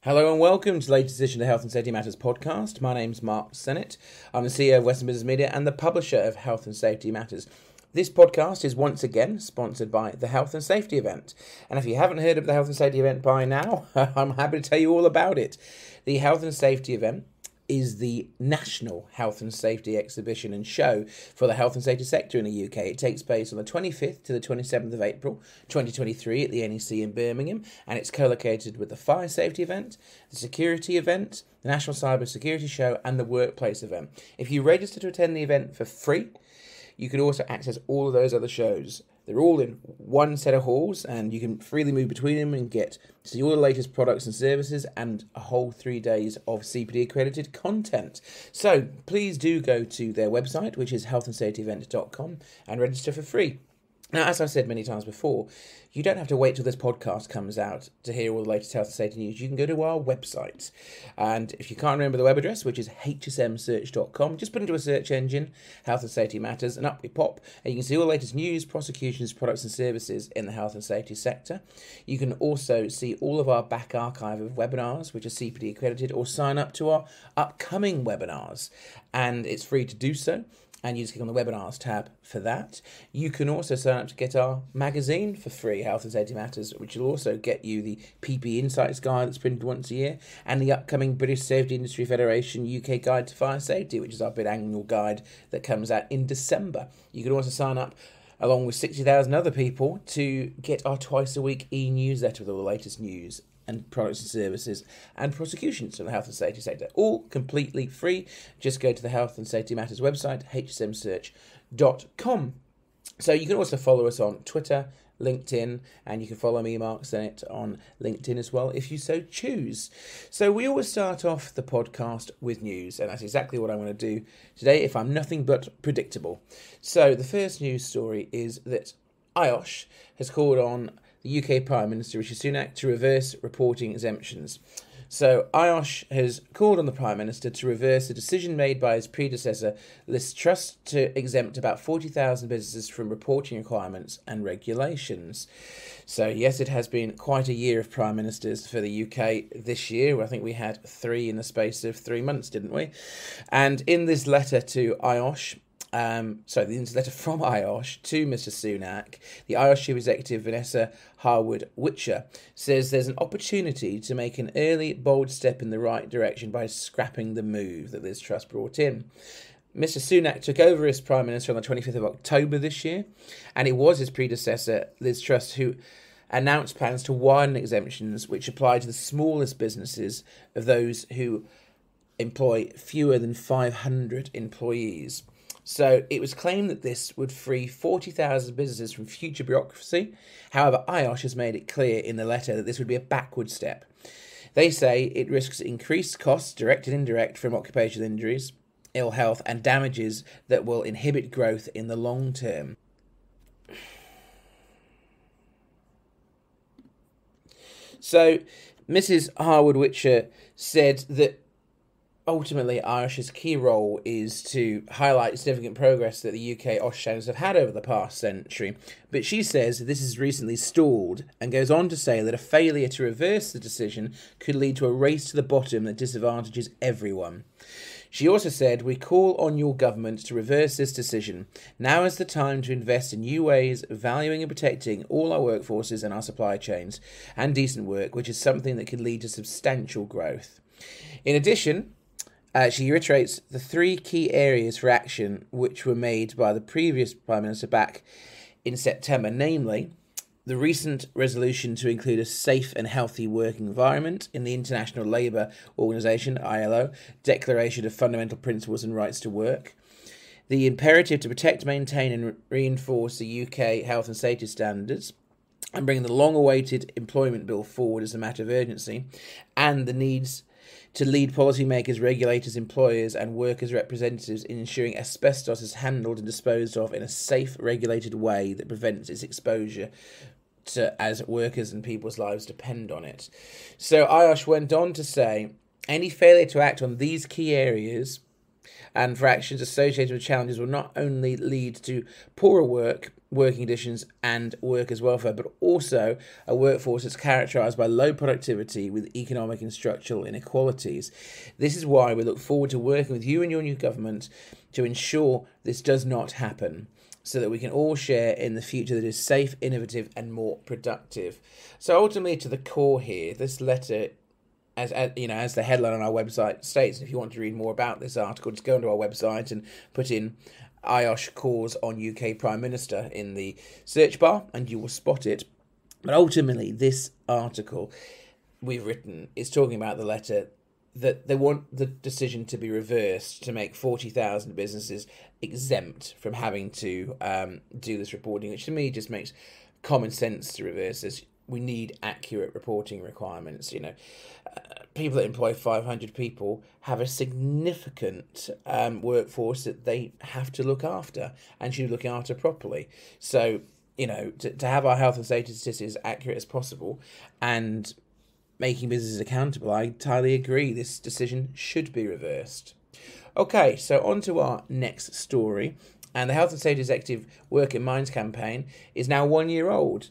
Hello and welcome to the latest edition of the Health and Safety Matters podcast. My name's Mark Sennett. I'm the CEO of Western Business Media and the publisher of Health and Safety Matters. This podcast is once again sponsored by the Health and Safety Event. And if you haven't heard of the Health and Safety Event by now, I'm happy to tell you all about it. The Health and Safety Event is the national health and safety exhibition and show for the health and safety sector in the UK. It takes place on the 25th to the 27th of April 2023 at the NEC in Birmingham, and it's co-located with the fire safety event, the security event, the National Cyber Security Show and the workplace event. If you register to attend the event for free, you can also access all of those other shows. They're all in one set of halls, and you can freely move between them and get to see all the latest products and services and a whole 3 days of CPD accredited content. So please do go to their website, which is healthandsafetyevent.com, and register for free. Now, as I've said many times before, you don't have to wait till this podcast comes out to hear all the latest health and safety news. You can go to our website. And if you can't remember the web address, which is hsmsearch.com, just put into a search engine, Health and Safety Matters, and up we pop. And you can see all the latest news, prosecutions, products and services in the health and safety sector. You can also see all of our back archive of webinars, which are CPD accredited, or sign up to our upcoming webinars. And it's free to do so. And you just click on the webinars tab for that. You can also sign up to get our magazine for free, Health and Safety Matters, which will also get you the PP Insights Guide that's printed once a year, and the upcoming British Safety Industry Federation UK Guide to Fire Safety, which is our big annual guide that comes out in December. You can also sign up, along with 60,000 other people, to get our twice-a-week e-newsletter with all the latest news and products and services and prosecutions in the health and safety sector. All completely free. Just go to the Health and Safety Matters website, hsmsearch.com. So you can also follow us on Twitter, LinkedIn, and you can follow me, Mark Sennett, on LinkedIn as well, if you so choose. So we always start off the podcast with news, and that's exactly what I'm going to do today, if I'm nothing but predictable. So the first news story is that IOSH has called on the UK Prime Minister Rish to reverse reporting exemptions. So IOSH has called on the Prime Minister to reverse a decision made by his predecessor, Liz Truss, to exempt about 40,000 businesses from reporting requirements and regulations. So yes, it has been quite a year of Prime Ministers for the UK this year. I think we had 3 in the space of 3 months, didn't we? And in this letter to IOSH, the letter from IOSH to Mr Sunak, the IOSH Chief Executive Vanessa Harwood-Whitcher says there's an opportunity to make an early, bold step in the right direction by scrapping the move that Liz Truss brought in. Mr Sunak took over as Prime Minister on the 25th of October this year, and it was his predecessor, Liz Truss, who announced plans to widen exemptions which apply to the smallest businesses of those who employ fewer than 500 employees. So it was claimed that this would free 40,000 businesses from future bureaucracy. However, IOSH has made it clear in the letter that this would be a backward step. They say it risks increased costs, direct and indirect, from occupational injuries, ill health and damages that will inhibit growth in the long term. So Mrs Harwood-Whitcher said that ultimately, IOSH's key role is to highlight significant progress that the UK OSH standards have had over the past century, but she says this has recently stalled and goes on to say that a failure to reverse the decision could lead to a race to the bottom that disadvantages everyone. She also said, "We call on your government to reverse this decision. Now is the time to invest in new ways of valuing and protecting all our workforces and our supply chains and decent work, which is something that could lead to substantial growth." In addition, she reiterates the 3 key areas for action which were made by the previous Prime Minister back in September, namely the recent resolution to include a safe and healthy working environment in the International Labour Organization, ILO, Declaration of Fundamental Principles and Rights to Work, the imperative to protect, maintain and reinforce the UK health and safety standards, and bring the long-awaited employment bill forward as a matter of urgency, and the needs to lead policymakers, regulators, employers and workers' representatives in ensuring asbestos is handled and disposed of in a safe, regulated way that prevents its exposure to, as workers and people's lives depend on it. So IOSH went on to say, any failure to act on these key areas and for actions associated with challenges will not only lead to poorer working conditions and workers' welfare, but also a workforce that's characterised by low productivity with economic and structural inequalities. This is why we look forward to working with you and your new government to ensure this does not happen, so that we can all share in the future that is safe, innovative and more productive. So ultimately, to the core here, this letter, as the headline on our website states, if you want to read more about this article, just go onto our website and put in IOSH calls on UK Prime Minister in the search bar and you will spot it. But ultimately, this article we've written is talking about the letter that they want the decision to be reversed to make 40,000 businesses exempt from having to do this reporting, which to me just makes common sense to reverse this. We need accurate reporting requirements. People that employ 500 people have a significant workforce that they have to look after and should look after properly. So, to have our health and safety statistics as accurate as possible and making businesses accountable, I entirely agree. This decision should be reversed. Okay, so on to our next story. And the Health and Safety Executive Work in Minds campaign is now 1 year old.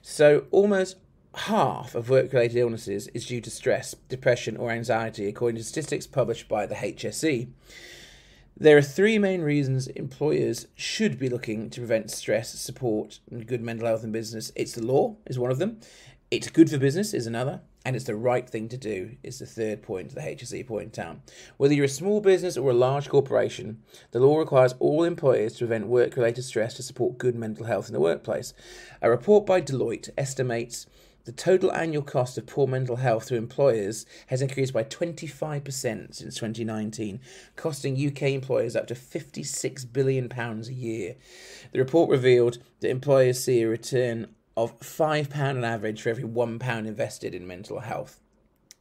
So almost half of work-related illnesses is due to stress, depression or anxiety, according to statistics published by the HSE. There are three main reasons employers should be looking to prevent stress, support and good mental health in business. It's the law is one of them. It's good for business is another. And it's the right thing to do is the third point the HSE point out. Whether you're a small business or a large corporation, the law requires all employers to prevent work-related stress to support good mental health in the workplace. A report by Deloitte estimates the total annual cost of poor mental health to employers has increased by 25% since 2019, costing UK employers up to £56 billion a year. The report revealed that employers see a return of £5 on average for every £1 invested in mental health.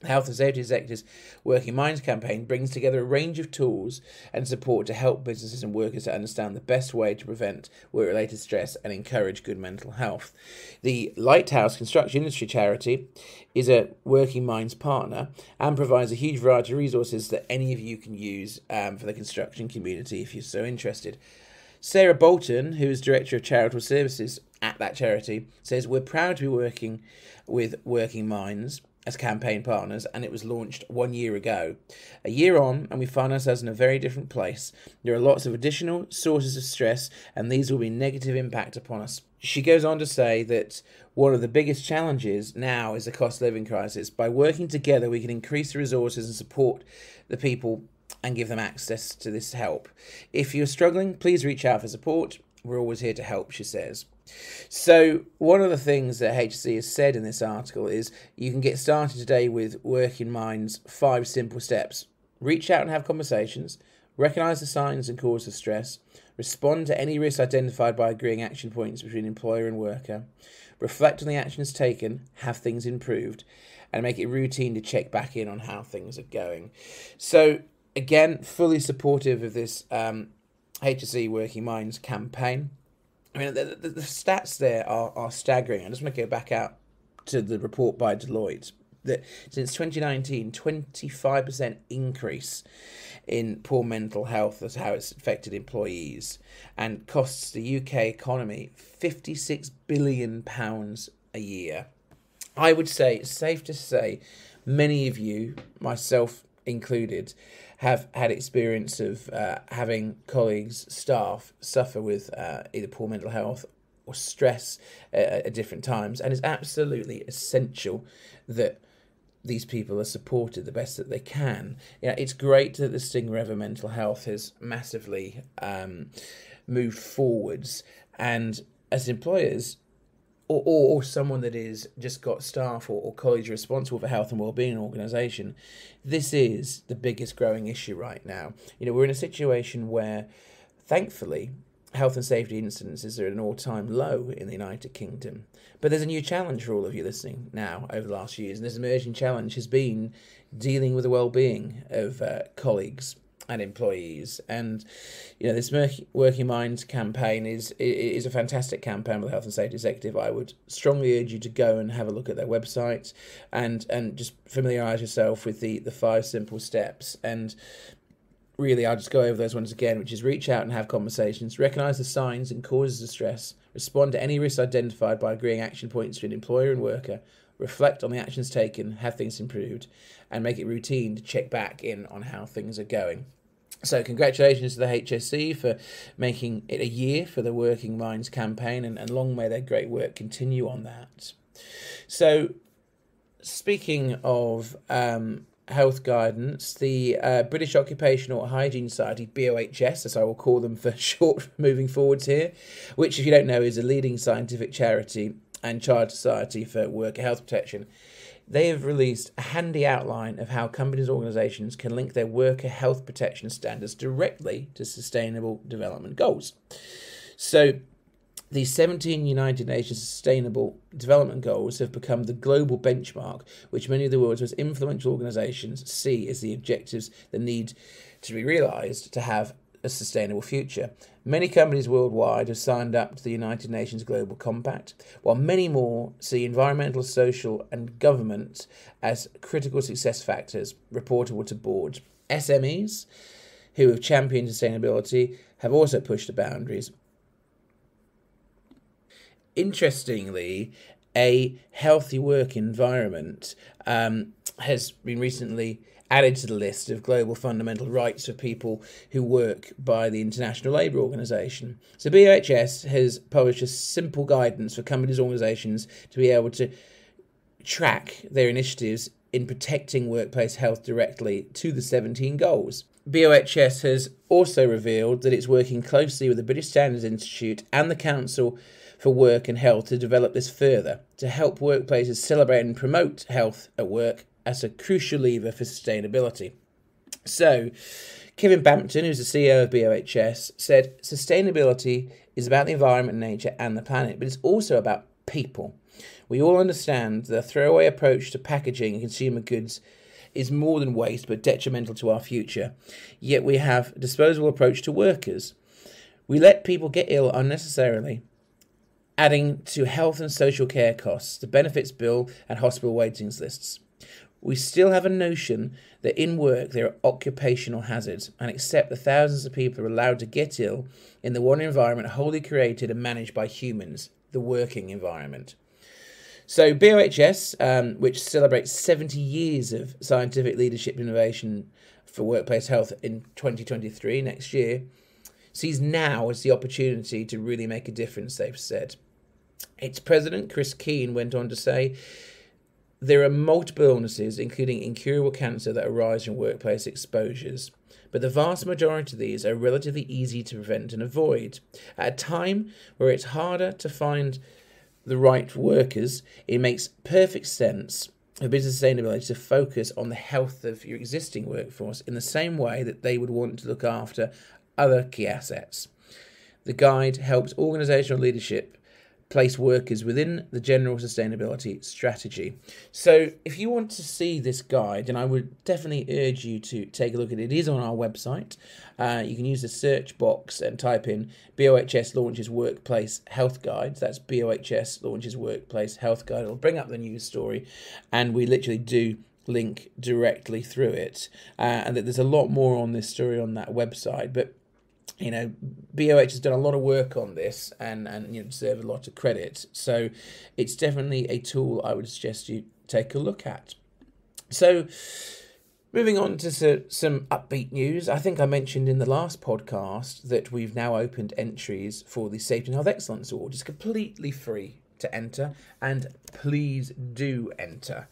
The Health and Safety Executives Work in Minds campaign brings together a range of tools and support to help businesses and workers to understand the best way to prevent work-related stress and encourage good mental health. The Lighthouse Construction Industry Charity is a Working Minds partner and provides a huge variety of resources that any of you can use for the construction community if you're so interested. Sarah Bolton, who is Director of Charitable Services at that charity, says, "We're proud to be working with Working Minds as campaign partners, and it was launched 1 year ago. A year on, and we find ourselves in a very different place. There are lots of additional sources of stress, and these will be negative impact upon us." She goes on to say that one of the biggest challenges now is the cost of living crisis. By working together, we can increase the resources and support the people and give them access to this help. If you're struggling, please reach out for support. We're always here to help, she says. So one of the things that HSE has said in this article is you can get started today with Working Minds 5 simple steps. Reach out and have conversations. Recognise the signs and causes of stress. Respond to any risks identified by agreeing action points between employer and worker. Reflect on the actions taken. Have things improved? And make it routine to check back in on how things are going. So again, fully supportive of this HSE Working Minds campaign. I mean, the stats there are staggering. I just want to go back out to the report by Deloitte that since 2019, 25% increase in poor mental health. That's how it's affected employees and costs the UK economy £56 billion a year. I would say it's safe to say many of you, myself included, have had experience of having colleagues, staff suffer with either poor mental health or stress at different times, and it's absolutely essential that these people are supported the best that they can. It's great that the stigma over mental health has massively moved forwards, and as employers, or someone that is just got staff or colleagues responsible for health and wellbeing in an organisation, this is the biggest growing issue right now. We're in a situation where, thankfully, health and safety incidences are at an all-time low in the United Kingdom. But there's a new challenge for all of you listening now over the last few years, and this emerging challenge has been dealing with the well-being of colleagues and employees. And this Working Minds campaign is a fantastic campaign with the Health and Safety Executive. I would strongly urge you to go and have a look at their website and just familiarise yourself with the 5 simple steps. And really, I'll just go over those ones again, which is reach out and have conversations, recognise the signs and causes of stress, respond to any risks identified by agreeing action points between employer and worker, reflect on the actions taken, have things improved, and make it routine to check back in on how things are going. So congratulations to the HSE for making it a year for the Working Minds campaign, and long may their great work continue on that. So speaking of health guidance, the British Occupational Hygiene Society, BOHS, as I will call them for short moving forwards here, which, if you don't know, is a leading scientific charity and child society for worker health protection, they have released a handy outline of how companies and organisations can link their worker health protection standards directly to Sustainable Development Goals. So the 17 United Nations Sustainable Development Goals have become the global benchmark, which many of the world's most influential organisations see as the objectives that need to be realised to have a sustainable future. Many companies worldwide have signed up to the United Nations Global Compact, while many more see environmental, social and government as critical success factors reportable to boards. SMEs, who have championed sustainability, have also pushed the boundaries. Interestingly, a healthy work environment has been recently added to the list of global fundamental rights for people who work by the International Labour Organization. So BOHS has published a simple guidance for companies and organisations to be able to track their initiatives in protecting workplace health directly to the 17 goals. BOHS has also revealed that it's working closely with the British Standards Institute and the Council for Work and Health to develop this further, to help workplaces celebrate and promote health at work as a crucial lever for sustainability. So, Kevin Bampton, who's the CEO of BOHS, said sustainability is about the environment, nature and the planet, but it's also about people. We all understand the throwaway approach to packaging and consumer goods is more than waste but detrimental to our future, yet we have a disposable approach to workers. We let people get ill unnecessarily, adding to health and social care costs, the benefits bill and hospital waiting lists. We still have a notion that in work there are occupational hazards and accept that thousands of people are allowed to get ill in the one environment wholly created and managed by humans, the working environment. So BOHS, which celebrates 70 years of scientific leadership innovation for workplace health in 2023, next year, sees now as the opportunity to really make a difference, they've said. Its president, Chris Keane, went on to say, there are multiple illnesses, including incurable cancer, that arise from workplace exposures, but the vast majority of these are relatively easy to prevent and avoid. At a time where it's harder to find the right workers, it makes perfect sense for business sustainability to focus on the health of your existing workforce in the same way that they would want to look after other key assets. The guide helps organisational leadership place workers within the general sustainability strategy. So if you want to see this guide, then I would definitely urge you to take a look at it. It is on our website. You can use the search box and type in BOHS Launches Workplace Health Guides. That's BOHS Launches Workplace Health Guide. It'll bring up the news story, and we literally do link directly through it. And that there's a lot more on this story on that website, but you know, BOH has done a lot of work on this and you know, deserve a lot of credit. So it's definitely a tool I would suggest you take a look at. So moving on to some upbeat news. I think I mentioned in the last podcast that we've now opened entries for the Safety and Health Excellence Award. It's completely free to enter, and please do enter.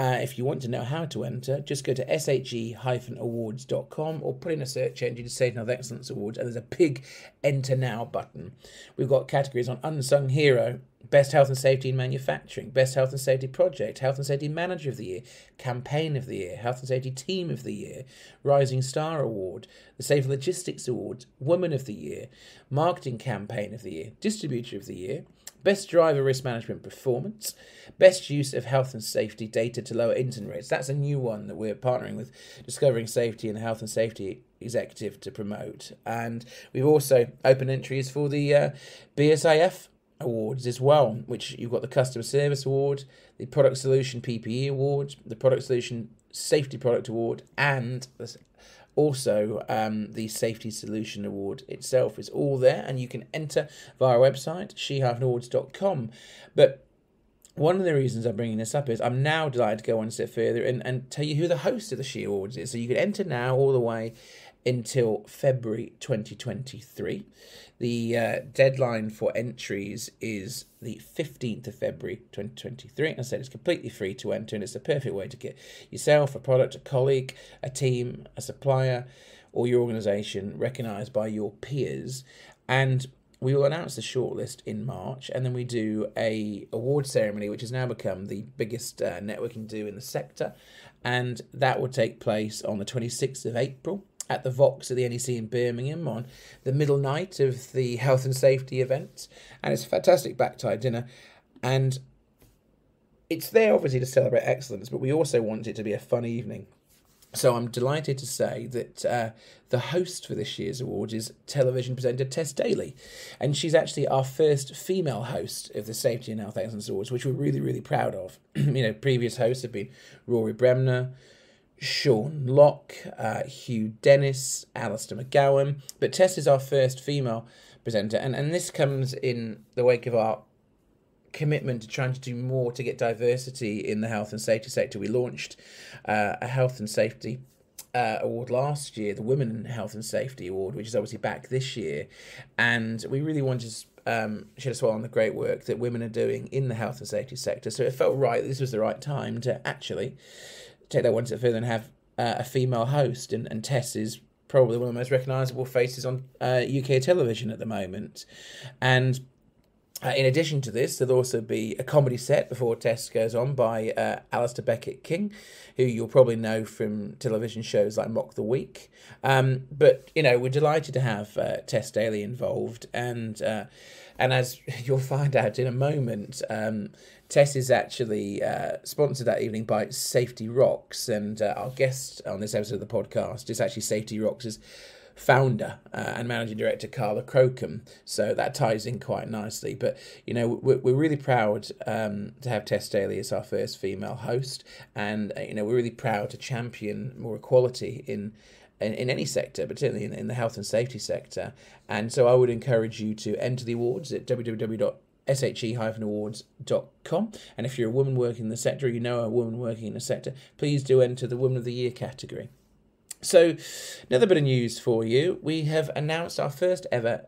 If you want to know how to enter, just go to she-awards.com or put in a search engine to Safety and Health Excellence Awards, and there's a big Enter Now button. We've got categories on Unsung Hero, Best Health and Safety in Manufacturing, Best Health and Safety Project, Health and Safety Manager of the Year, Campaign of the Year, Health and Safety Team of the Year, Rising Star Award, the Safe Logistics Awards, Woman of the Year, Marketing Campaign of the Year, Distributor of the Year, Best Driver Risk Management Performance, Best Use of Health and Safety Data to Lower Incident Rates. That's a new one that we're partnering with Discovering Safety and Health and Safety Executive to promote. And we've also opened entries for the BSIF Awards as well, which you've got the Customer Service Award, the Product Solution PPE Award, the Product Solution Safety Product Award, and Also, the Safety Solution Award itself is all there, and you can enter via our website, she-awards.com. But one of the reasons I'm bringing this up is I'm now delighted to go one step further and tell you who the host of the She Awards is. So you can enter now all the way until February 2023. The deadline for entries is the 15th of February 2023. I said it's completely free to enter, and it's the perfect way to get yourself, a product, a colleague, a team, a supplier, or your organisation recognised by your peers. And we will announce the shortlist in March, and then we do a award ceremony, which has now become the biggest networking do in the sector, and that will take place on the 26th of April at the Vox at the NEC in Birmingham on the middle night of the health and safety event, and it's a fantastic back-tie dinner, and it's there obviously to celebrate excellence, but we also want it to be a fun evening. So I'm delighted to say that the host for this year's awards is television presenter Tess Daly, and she's actually our first female host of the Safety and Health Excellence Awards, which we're really, really proud of. Previous hosts have been Rory Bremner, Sean Locke, Hugh Dennis, Alistair McGowan, but Tess is our first female presenter, and this comes in the wake of our commitment to trying to do more to get diversity in the health and safety sector. We launched a health and safety award last year, the Women in Health and Safety Award, which is obviously back this year, and we really want to shed a spotlight on the great work that women are doing in the health and safety sector. So it felt right that this was the right time to actually take that one step further and have a female host, and Tess is probably one of the most recognisable faces on UK television at the moment. And in addition to this, there'll also be a comedy set before Tess goes on by Alistair Beckett-King, who you'll probably know from television shows like Mock the Week. But, we're delighted to have Tess Daly involved. And as you'll find out in a moment, Tess is actually sponsored that evening by Safety Rocks. And our guest on this episode of the podcast is actually Safety Rocks' founder and managing director Carla Crocombe, so that ties in quite nicely. But we're really proud to have Tess Daly as our first female host, and we're really proud to champion more equality in any sector, but certainly in the health and safety sector. And so I would encourage you to enter the awards at www.she-awards.com, and if you're a woman working in the sector, or a woman working in the sector, please do enter the Woman of the Year category. So, another bit of news for you. We have announced our first ever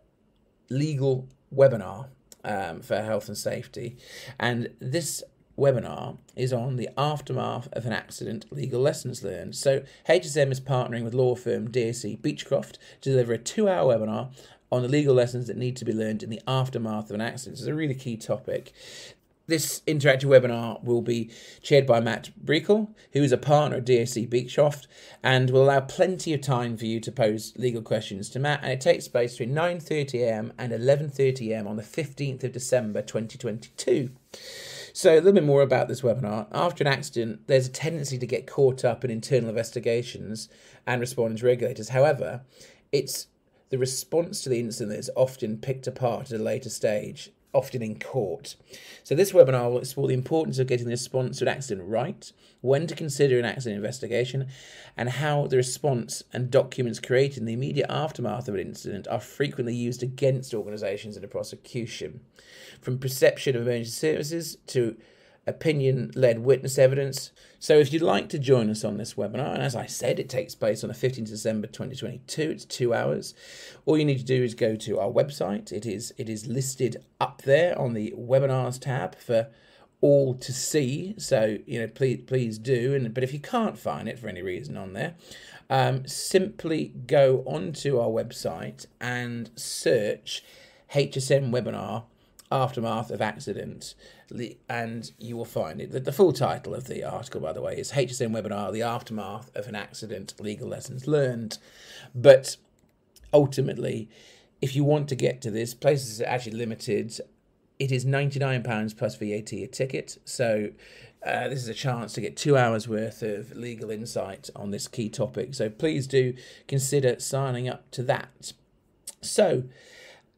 legal webinar for health and safety. And this webinar is on the aftermath of an accident, legal lessons learned. So, HSM is partnering with law firm DSE Beechcroft to deliver a 2-hour webinar on the legal lessons that need to be learned in the aftermath of an accident. It's a really key topic. This interactive webinar will be chaired by Matt Breacle, who is a partner at DSE Beechcroft, and will allow plenty of time for you to pose legal questions to Matt, and it takes place between 9:30am and 11:30am on the 15th of December 2022. So a little bit more about this webinar. After an accident, there's a tendency to get caught up in internal investigations and responding to regulators. However, it's the response to the incident that is often picked apart at a later stage, often in court. So this webinar will explore the importance of getting the response to an accident right, when to consider an accident investigation, and how the response and documents created in the immediate aftermath of an incident are frequently used against organisations in a prosecution. From perception of emergency services to opinion-led witness evidence. So if you'd like to join us on this webinar, and as I said, it takes place on the 15th of December 2022, it's 2 hours, all you need to do is go to our website. It is listed up there on the webinars tab for all to see, so please do. But if you can't find it for any reason on there, simply go onto our website and search HSM webinar aftermath of accident, and you will find it. The full title of the article, by the way, is HSM webinar, the aftermath of an accident, legal lessons learned. But ultimately, if you want to get to this, places are actually limited. It is £99 plus VAT a ticket, so this is a chance to get 2 hours worth of legal insight on this key topic. So please do consider signing up to that. So,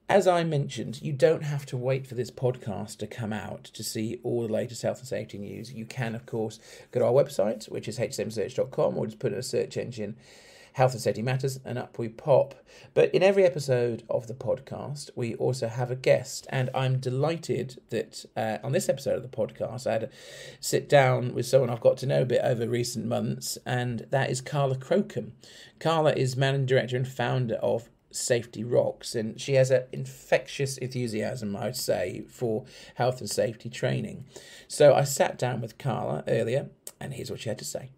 as I mentioned, you don't have to wait for this podcast to come out to see all the latest health and safety news. You can, of course, go to our website, which is hsmsearch.com, or just put in a search engine, Health and Safety Matters, and up we pop. But in every episode of the podcast, we also have a guest, and I'm delighted that on this episode of the podcast, I had to sit down with someone I've got to know a bit over recent months, and that is Carla Crocombe. Carla is Managing Director and founder of Safety Rocks, and she has an infectious enthusiasm, I would say, for health and safety training. So I sat down with Carla earlier, and here's what she had to say.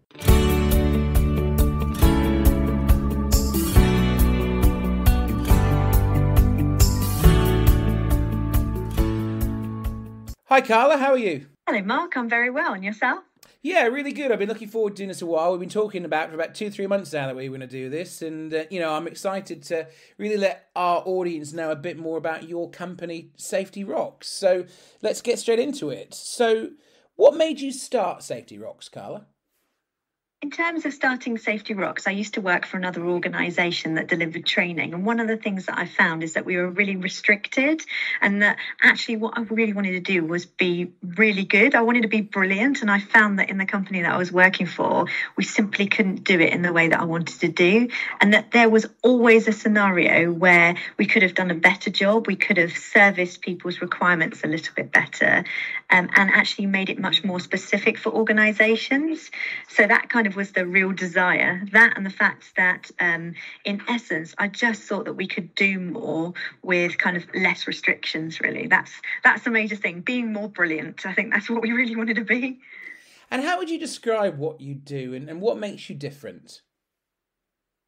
Hi Carla, how are you? Hello Mark, I'm very well, and yourself? Yeah, really good. I've been looking forward to doing this a while. We've been talking about for about 2-3 months now that we were going to do this. And, I'm excited to really let our audience know a bit more about your company, Safety Rocks. So let's get straight into it. So what made you start Safety Rocks, Carla? In terms of starting Safety Rocks, I used to work for another organisation that delivered training. And one of the things that I found is that we were really restricted, and that actually what I really wanted to do was be really good. I wanted to be brilliant. And I found that in the company that I was working for, we simply couldn't do it in the way that I wanted to do. And that there was always a scenario where we could have done a better job. We could have serviced people's requirements a little bit better, and actually made it much more specific for organisations. So that kind of was the real desire, that and the fact that in essence I just thought that we could do more with kind of less restrictions. Really, that's the major thing, being more brilliant. I think that's what we really wanted to be. And how would you describe what you do and what makes you different?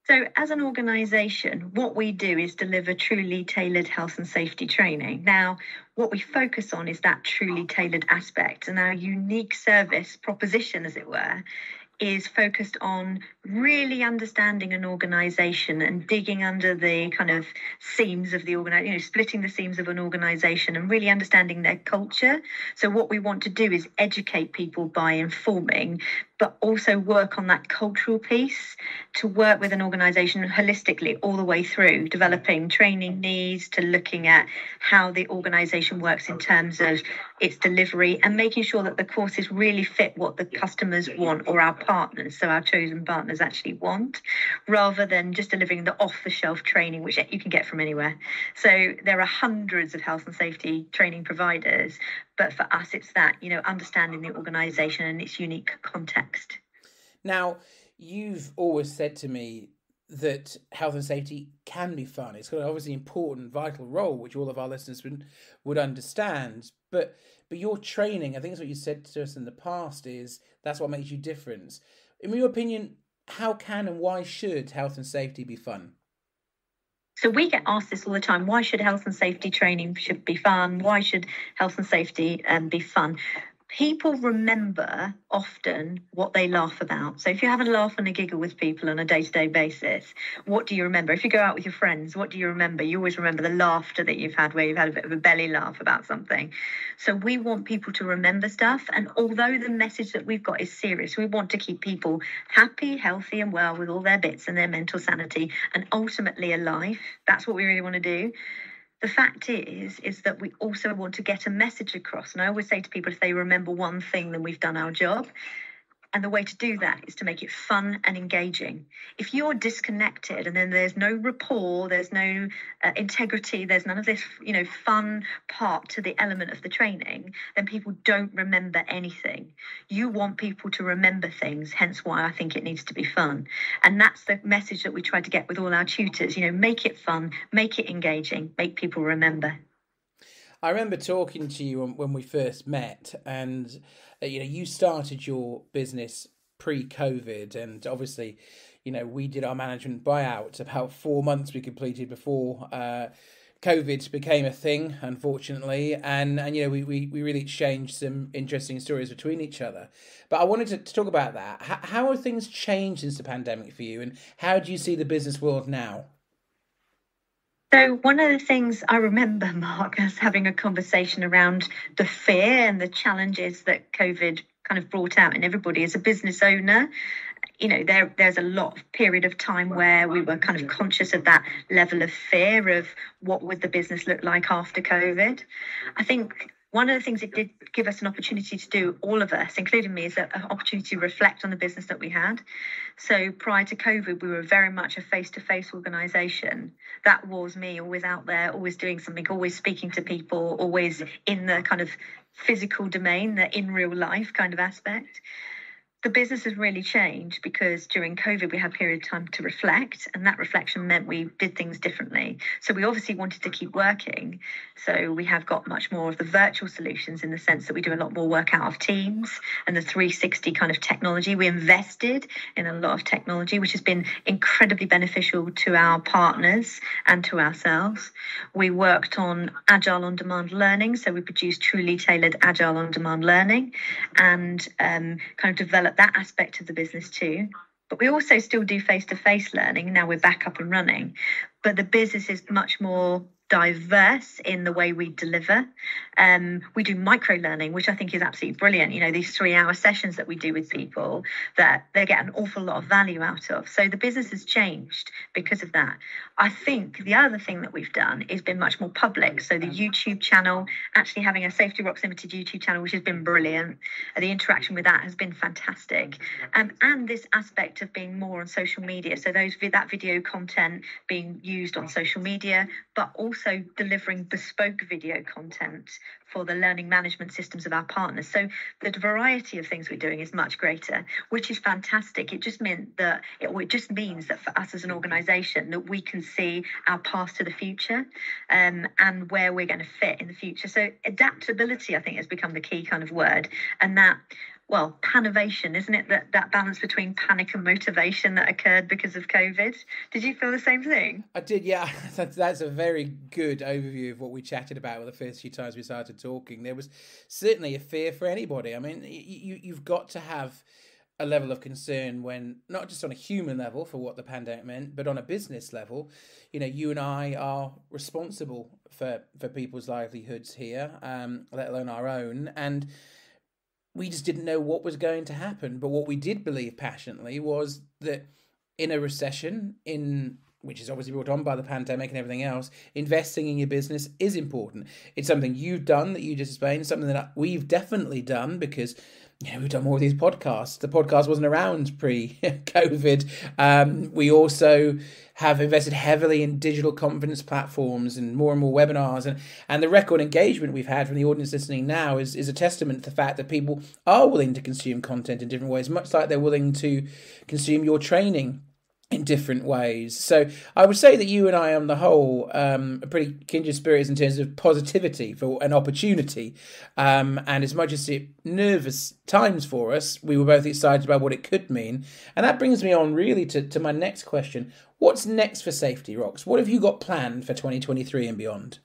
So as an organisation, what we do is deliver truly tailored health and safety training. Now, what we focus on is that truly tailored aspect, and our unique service proposition, as it were, is focused on really understanding an organisation and digging under the kind of seams of the organisation, splitting the seams of an organisation and really understanding their culture. So what we want to do is educate people by informing, but also work on that cultural piece, to work with an organisation holistically all the way through, developing training needs to looking at how the organisation works in terms of its delivery and making sure that the courses really fit what the customers want, or our partners, so our chosen partners actually want, rather than just delivering the off-the-shelf training, which you can get from anywhere. So there are hundreds of health and safety training providers, but for us, it's that, understanding the organisation and its unique context. Now, you've always said to me that health and safety can be fun. It's got an obviously important, vital role, which all of our listeners would understand. But your training, I think it's what you said to us in the past, is that's what makes you different. In your opinion, how can and why should health and safety be fun? So we get asked this all the time. Why should health and safety training should be fun? Why should health and safety be fun? People remember often what they laugh about. So if you have a laugh and a giggle with people on a day-to-day basis, what do you remember? If you go out with your friends, what do you remember? You always remember the laughter that you've had, where you've had a bit of a belly laugh about something. So we want people to remember stuff. And although the message that we've got is serious, we want to keep people happy, healthy and well with all their bits and their mental sanity and ultimately alive. That's what we really want to do. The fact is that we also want to get a message across. And I always say to people, if they remember one thing, then we've done our job. And the way to do that is to make it fun and engaging. If you're disconnected and then there's no rapport, there's no integrity, there's none of this, fun part to the element of the training, then people don't remember anything. You want people to remember things, hence why I think it needs to be fun. And that's the message that we try to get with all our tutors, make it fun, make it engaging, make people remember. I remember talking to you when we first met, and you started your business pre-COVID, and obviously, we did our management buyout about 4 months we completed before COVID became a thing, unfortunately, and we really exchanged some interesting stories between each other. But I wanted to talk about that. How have things changed since the pandemic for you, and how do you see the business world now? So one of the things I remember, Mark, is having a conversation around the fear and the challenges that COVID kind of brought out in everybody as a business owner. There's a lot of period of time where we were kind of conscious of that level of fear of what would the business look like after COVID. I think one of the things it did give us an opportunity to do, all of us, including me, is an opportunity to reflect on the business that we had. So prior to COVID, we were very much a face-to-face organisation. That was me, always out there, always doing something, always speaking to people, always in the kind of physical domain, the in real life kind of aspect. The business has really changed because during COVID, we had a period of time to reflect, and that reflection meant we did things differently. So we obviously wanted to keep working. So we have got much more of the virtual solutions in the sense that we do a lot more work out of Teams and the 360 kind of technology. We invested in a lot of technology, which has been incredibly beneficial to our partners and to ourselves. We worked on agile on-demand learning. So we produced truly tailored agile on-demand learning and kind of developed that aspect of the business too. But we also still do face-to-face learning. Now we're back up and running, but the business is much more diverse in the way we deliver. We do micro learning, which I think is absolutely brilliant. You know, these 3-hour sessions that we do with people that they get an awful lot of value out of. So the business has changed because of that. I think the other thing that we've done is been much more public. So the YouTube channel, actually having a Safety Rocks Limited YouTube channel, which has been brilliant. The interaction with that has been fantastic. And this aspect of being more on social media. So that video content being used on social media, but also delivering bespoke video content for the learning management systems of our partners. So the variety of things we're doing is much greater, which is fantastic. It just means that for us as an organisation that we can see our path to the future and where we're going to fit in the future. So adaptability, I think, has become the key kind of word, and that. Well, panovation, isn't it? That balance between panic and motivation that occurred because of COVID. Did you feel the same thing? I did, yeah. That's a very good overview of what we chatted about the first few times we started talking. There was certainly a fear for anybody. I mean, you've got to have a level of concern when, not just on a human level for what the pandemic meant, but on a business level. You know, you and I are responsible for people's livelihoods here, let alone our own. And we just didn't know what was going to happen. But what we did believe passionately was that in a recession, which is obviously brought on by the pandemic and everything else, investing in your business is important. It's something you've done that you just explained, something that we've definitely done because we've done more of these podcasts. The podcast wasn't around pre-COVID. We also have invested heavily in digital conference platforms and more webinars. And the record engagement we've had from the audience listening now is a testament to the fact that people are willing to consume content in different ways, much like they're willing to consume your training in different ways. So I would say that you and I, on the whole, are pretty kindred spirits in terms of positivity for an opportunity. And as much as it nervous times for us, we were both excited about what it could mean. And that brings me on really to my next question. What's next for Safety Rocks? What have you got planned for 2023 and beyond?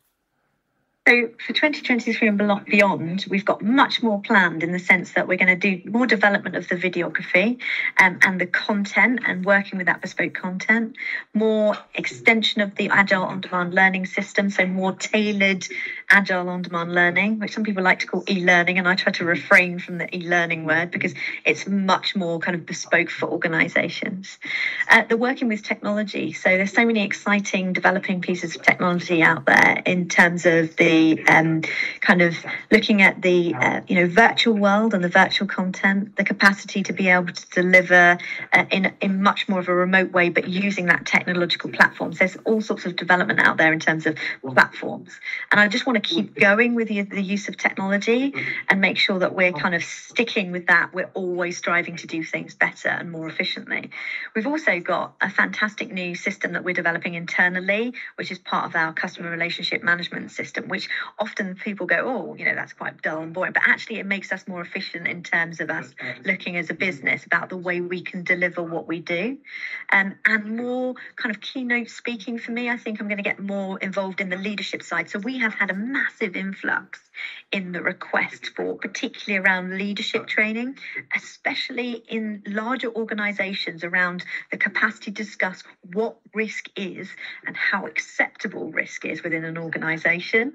So for 2023 and beyond, we've got much more planned in the sense that we're going to do more development of the videography and the content and working with that bespoke content, more extension of the Agile on-demand learning system, so more tailored Agile on-demand learning, which some people like to call e-learning, and I try to refrain from the e-learning word because it's much more kind of bespoke for organisations. The working with technology, so there's so many exciting developing pieces of technology out there in terms of the kind of looking at the virtual world and the virtual content, the capacity to be able to deliver in much more of a remote way, but using that technological platforms. There's all sorts of development out there in terms of platforms, and I just want to keep going with the use of technology and make sure that we're kind of sticking with that. We're always striving to do things better and more efficiently. We've also got a fantastic new system that we're developing internally, which is part of our customer relationship management system, which often people go, oh, that's quite dull and boring. But actually, it makes us more efficient in terms of us looking as a business about the way we can deliver what we do. And more kind of keynote speaking for me. I think I'm going to get more involved in the leadership side. So we have had a massive influx in the request for, particularly around leadership training, especially in larger organisations, around the capacity to discuss what risk is and how acceptable risk is within an organisation.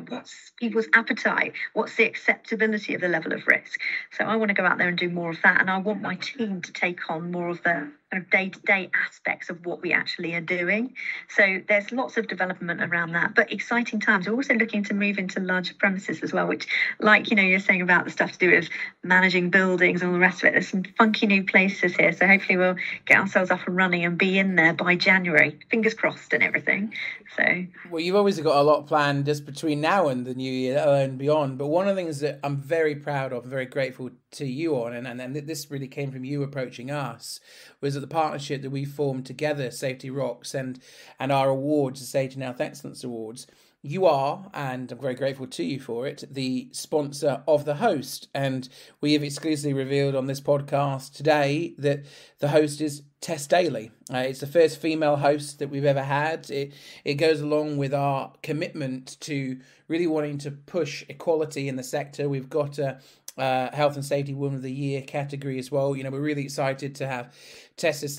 What's people's appetite? What's the acceptability of the level of risk? So I want to go out there and do more of that, and I want my team to take on more of the kind of day-to-day aspects of what we actually are doing. So there's lots of development around that, but exciting times. We're also looking to move into larger premises as well, which, like, you're saying about the stuff to do with managing buildings and all the rest of it, there's some funky new places here. So hopefully we'll get ourselves up and running and be in there by January, fingers crossed and everything. So, well, you've obviously got a lot planned just between now and the new year and beyond. But one of the things that I'm very proud of, very grateful to you on, and this really came from you approaching us, was that the partnership that we formed together, Safety Rocks, and our awards, the Safety and Health Excellence Awards. You are, and I'm very grateful to you for it, the sponsor of the host. And we have exclusively revealed on this podcast today that the host is Tess Daly. It's the first female host that we've ever had. It goes along with our commitment to really wanting to push equality in the sector. We've got a Health and Safety Woman of the Year category as well. We're really excited to have Tess as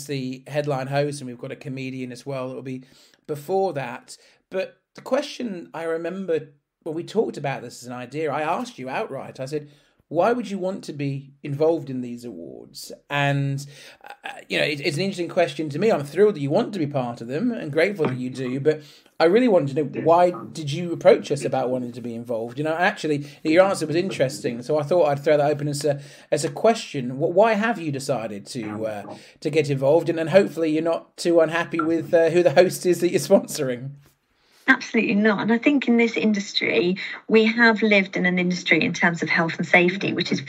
the headline host, and we've got a comedian as well that will be before that. But the question I remember when we talked about this as an idea, I asked you outright, I said, why would you want to be involved in these awards? And, it's an interesting question to me. I'm thrilled that you want to be part of them and grateful that you do. But I really wanted to know, why did you approach us about wanting to be involved? Actually, your answer was interesting. So I thought I'd throw that open as a question. Why have you decided to get involved? And hopefully you're not too unhappy with who the host is that you're sponsoring. Absolutely not. And I think in this industry, we have lived in an industry in terms of health and safety, which is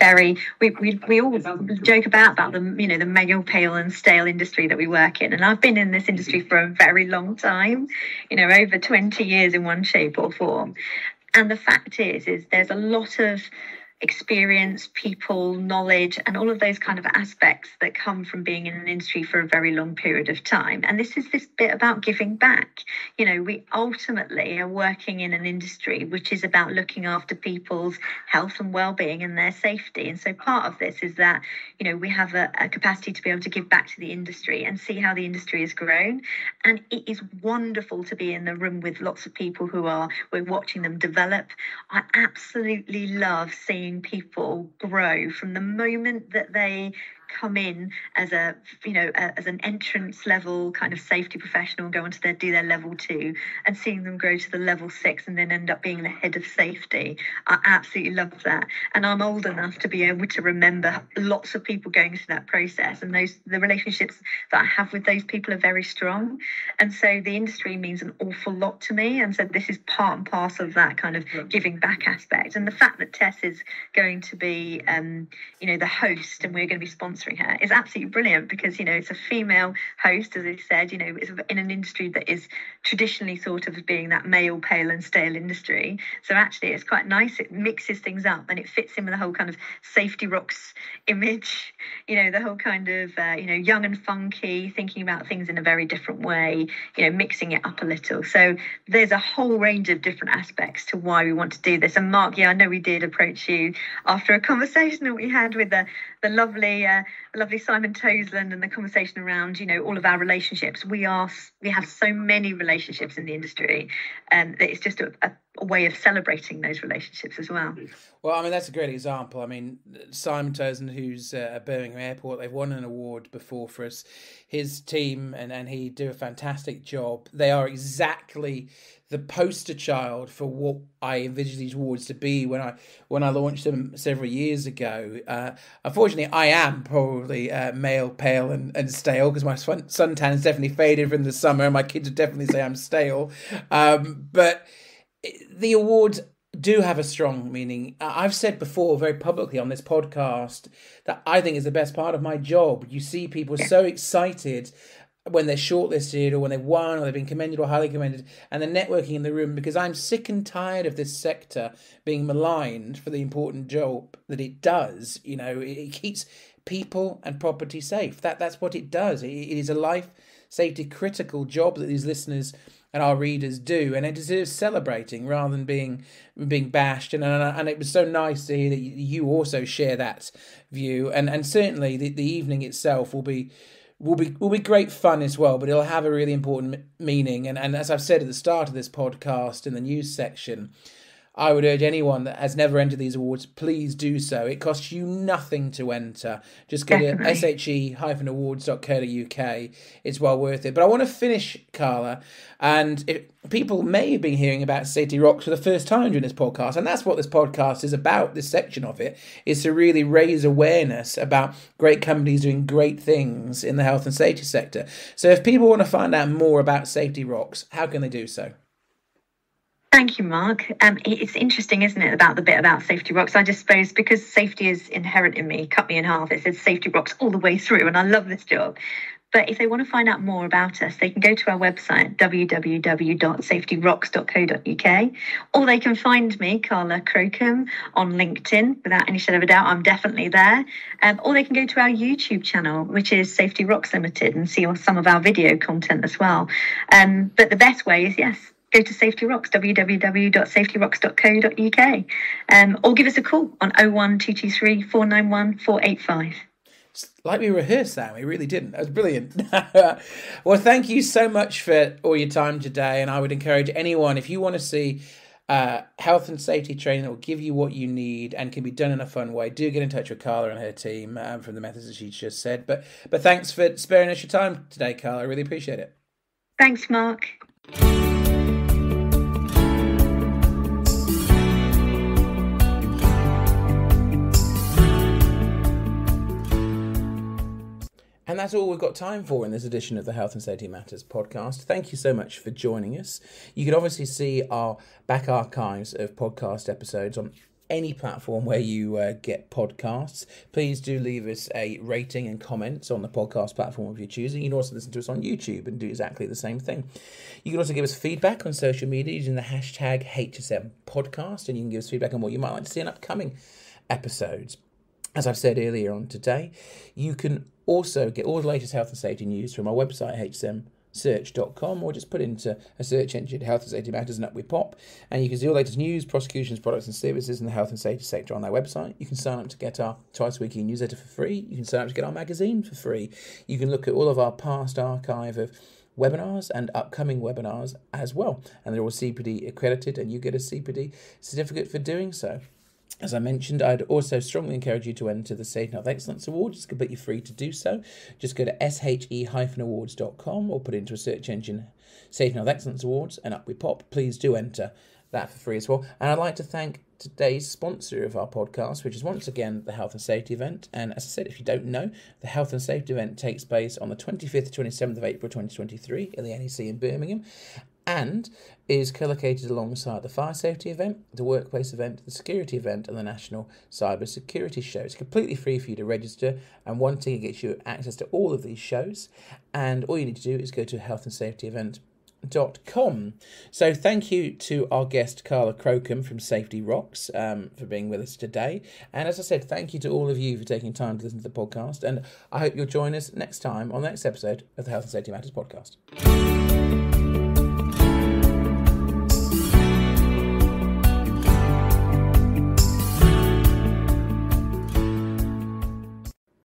we all joke about the, the male, pale and stale industry that we work in. And I've been in this industry for a very long time, over 20 years in one shape or form. And the fact is there's a lot of experience, people, knowledge, and all of those kind of aspects that come from being in an industry for a very long period of time. And this is this bit about giving back. We ultimately are working in an industry which is about looking after people's health and well-being and their safety. And so part of this is that, we have a capacity to be able to give back to the industry and see how the industry has grown. And it is wonderful to be in the room with lots of people we're watching them develop. I absolutely love seeing people grow from the moment that they come in as as an entrance level kind of safety professional, go on to do their level 2, and seeing them grow to the level 6 and then end up being the head of safety. I absolutely love that. And I'm old enough to be able to remember lots of people going through that process, and the relationships that I have with those people are very strong. And so the industry means an awful lot to me. And so this is part and parcel of that kind of giving back aspect. And the fact that Tess is going to be the host, and we're going to be sponsoring her, is absolutely brilliant, because it's a female host, as I said. It's in an industry that is traditionally thought of as being that male, pale and stale industry. So actually it's quite nice. It mixes things up and it fits in with the whole kind of Safety Rocks image, the whole kind of young and funky, thinking about things in a very different way, mixing it up a little. So there's a whole range of different aspects to why we want to do this. And Mark, I know we did approach you after a conversation that we had with the lovely Simon Tosland, and the conversation around all of our relationships. We have so many relationships in the industry, that it's just a way of celebrating those relationships as well. Well, that's a great example. Simon Tosland, who's at Birmingham Airport, they've won an award before for us. His team and he do a fantastic job. They are exactly the poster child for what I envisaged these awards to be when I launched them several years ago. Unfortunately, I am probably male, pale and stale, because my suntan's definitely faded from the summer, and my kids would definitely say I'm stale. But the awards do have a strong meaning. I've said before very publicly on this podcast that I think is the best part of my job. You see people so excited when they're shortlisted, or when they've won, or they've been commended or highly commended, and the networking in the room, because I'm sick and tired of this sector being maligned for the important job that it does. It keeps people and property safe. That's what it does. It is a life safety critical job that these listeners and our readers do, and it deserves celebrating rather than being bashed. And it was so nice to hear that you also share that view. And certainly the evening itself will be great fun as well, but it'll have a really important meaning. And as I've said at the start of this podcast in the news section, I would urge anyone that has never entered these awards, please do so. It costs you nothing to enter. Just go to she-awards.co.uk. It's well worth it. But I want to finish, Carla, and people may have been hearing about Safety Rocks for the first time during this podcast, and that's what this podcast is about, this section of it, is to really raise awareness about great companies doing great things in the health and safety sector. So if people want to find out more about Safety Rocks, how can they do so? Thank you, Mark. It's interesting, isn't it, about the bit about Safety Rocks? I just suppose because safety is inherent in me, cut me in half. It says Safety Rocks all the way through, and I love this job. But if they want to find out more about us, they can go to our website, www.safetyrocks.co.uk, or they can find me, Carla Crocombe, on LinkedIn. Without any shadow of a doubt, I'm definitely there. Or they can go to our YouTube channel, which is Safety Rocks Limited, and see some of our video content as well. But the best way is, yes, go to Safety Rocks, www.safetyrocks.co.uk, or give us a call on 01223 491 485. Like we rehearsed that, we really didn't. That was brilliant. Well, thank you so much for all your time today, and I would encourage anyone, if you want to see health and safety training that will give you what you need and can be done in a fun way, do get in touch with Carla and her team from the methods that she just said. But thanks for sparing us your time today, Carla. I really appreciate it. Thanks, Mark. And that's all we've got time for in this edition of the Health and Safety Matters podcast. Thank you so much for joining us. You can obviously see our back archives of podcast episodes on any platform where you get podcasts. Please do leave us a rating and comments on the podcast platform of your choosing. You can also listen to us on YouTube and do exactly the same thing. You can also give us feedback on social media using the hashtag HSM podcast, and you can give us feedback on what you might like to see in upcoming episodes. As I've said earlier on today, you can also get all the latest health and safety news from our website, hsmsearch.com, or just put into a search engine, Health and Safety Matters, and up we pop. And you can see all the latest news, prosecutions, products and services in the health and safety sector on their website. You can sign up to get our twice-weekly newsletter for free. You can sign up to get our magazine for free. You can look at all of our past archive of webinars and upcoming webinars as well. And they're all CPD accredited, and you get a CPD certificate for doing so. As I mentioned, I'd also strongly encourage you to enter the Safety Health Excellence Award. It's completely free to do so. Just go to she-awards.com or put into a search engine Safety Health Excellence Awards, and up we pop. Please do enter that for free as well. And I'd like to thank today's sponsor of our podcast, which is once again the Health and Safety event. And as I said, if you don't know, the Health and Safety event takes place on the 25th to 27th of April 2023 in the NEC in Birmingham, and is co-located alongside the fire safety event, the workplace event, the security event, and the National Cyber Security Show. It's completely free for you to register, and one ticket gets you access to all of these shows. And all you need to do is go to healthandsafetyevent.com. So thank you to our guest Carla Crocombe from Safety Rocks for being with us today. And as I said, thank you to all of you for taking time to listen to the podcast. And I hope you'll join us next time on the next episode of the Health and Safety Matters podcast.